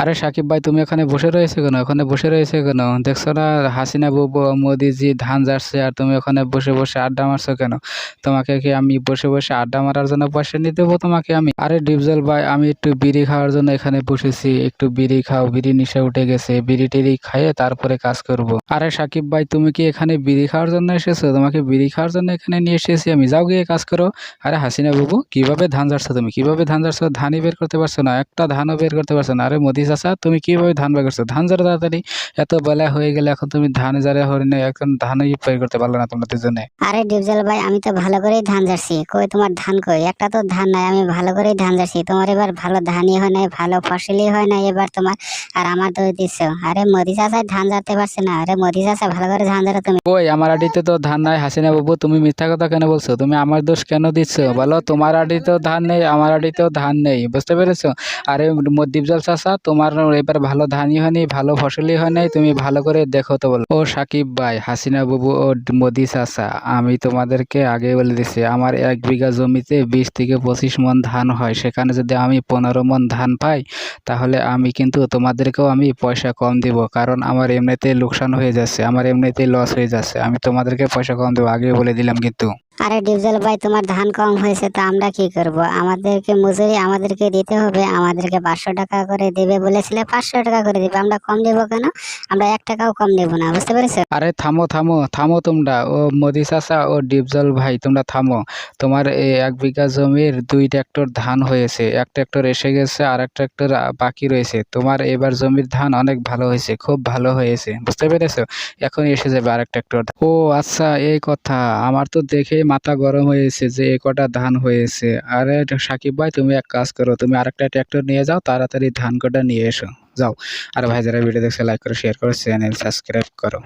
আরে সাকিব ভাই, তুমি এখানে বসে রয়েছে কেন? ওখানে বসে রয়েছে কেন? দেখছো না হাসিনা বাবু মোদিজি ধান ঝাড়ছে, আর তুমি ওখানে বসে বসে আড্ডা মারছো কেন? তোমাকে কি আমি বসে বসে আড্ডা মারার জন্য পয়সা নিয়ে দেবো তোমাকে আমি? আরে ডিপজল ভাই, আমি একটু বিড়ি খাওয়ার জন্য এখানে বসেছি। একটু বিড়ি খাও, বিড়ি নেশা উঠে গেছে, বিড়ি টিড়ি খাইয়ে তারপরে কাজ করব। আরে সাকিব ভাই, তুমি কি এখানে বিড়ি খাওয়ার জন্য এসেছো? তোমাকে বিড়ি খাওয়ার জন্য এখানে নিয়ে এসেছি আমি, যাও গিয়ে কাজ করো। আরে হাসিনা বাবু, কিভাবে ধান ঝাড়ছো তুমি? কিভাবে ধান ঝাড়ছো? ধানই বের করতে পারছো না, একটা ধানও বের করতে পারছো না। আরে মোদি চাচা, তুমি কিভাবে ধান বের করছো? ধান ঝাড়ো তাড়াতাড়ি। এত বেলা হয়ে গেলে এখন তুমি ধান ঝাড়া হরিণে এখন ধানই বের করতে পারলো না তোমাদের জন্য। আরে ডিপজল ভাই, আমি তো ভালো করেই ধান ঝাড়ছি। কই তোমার ধান কই? একটা তো ধান নাই। আমি ভালো করেই ধান ঝাড়ছি। তোমার এবার ভালো ধানই হয় নাই, ভালো ফসলই হয় নাই এবার তোমার। আর আমার দোষ দিচ্ছ। আরে মোদি চাচা ধান ঝাড়তে পারছে না। আরে মোদি চাচা, ভালো করে ধান ঝাড়ো তুমি। কই, আমার আডিতে তো ধান নাই। হাসিনা বাবু, তুমি মিথ্যা কথা কেন বলছো? তুমি আমার দোষ কেন দিচ্ছ বলো? তোমার আডিতেও ধান নেই, আমার আডিতেও ধান নেই, বুঝতে পেরেছো? আরে ডিপজল চাচা, তোমার এবার ভালো ধানই হয়নি, ভালো ফসলই হয় নাই, তুমি ভালো করে দেখো তো বলো। ও সাকিব ভাই, হাসিনা বাবু ও মোদি চাচা, আমি তোমাদেরকে আগে বলে দিচ্ছি, আমার 1 বিঘা জমিতে 20 থেকে 25 মণ ধান হয়। সেখানে যদি আমি 15 মণ ধান পাই, তাহলে আমি কিন্তু তোমাদেরকেও আমি পয়সা কম দিব, কারণ আমার এমনিতেই লোকসান হয়ে যাচ্ছে, আমার এমনিতেই লস হয়ে যাচ্ছে। আমি তোমাদেরকে পয়সা কম দেবো, আগে বলে দিলাম কিন্তু। আরে ডিপজল ভাই, তোমার ধান কম হয়েছে তো আমরা কি করব? আমাদেরকে মজুরি আমাদেরকে দিতে হবে। আমাদেরকে 500 টাকা করে দেবে বলেছিলে, 500 টাকা করে দিবে। আমরা কম দেবো কেন? আমরা 1 টাকাও কম দেবো না, বুঝতে পেরেছো? আরে থামো থামো থামো তোমরা, ও মোদি চাচা ও ডিপজল ভাই, তোমরা থামো। তোমার এই 1 বিঘা জমির 2 ট্রাক্টর ধান হয়েছে, 1 ট্রাক্টর এসে গেছে, আর 1 ট্রাক্টর বাকি রয়েছে। তোমার এবার জমির ধান অনেক ভালো হয়েছে, খুব ভালো হয়েছে, বুঝতে পেরেছো? এখন এসে যাবে আরেক 1 ট্রাক্টর। ও আচ্ছা, এই কথা। আমার তো দেখে মাথা গরম হয়েছে যে এ কটা ধান হয়েছে। আরে সাকিব ভাই, তুমি এক কাজ করো, তুমি আরেকটা ট্রাক্টর নিয়ে যাও, তাড়াতাড়ি ধান কটা নিয়ে এসো, যাও। আর ভাই, যারা ভিডিও দেখছে লাইক করো, শেয়ার করো, চ্যানেল সাবস্ক্রাইব করো।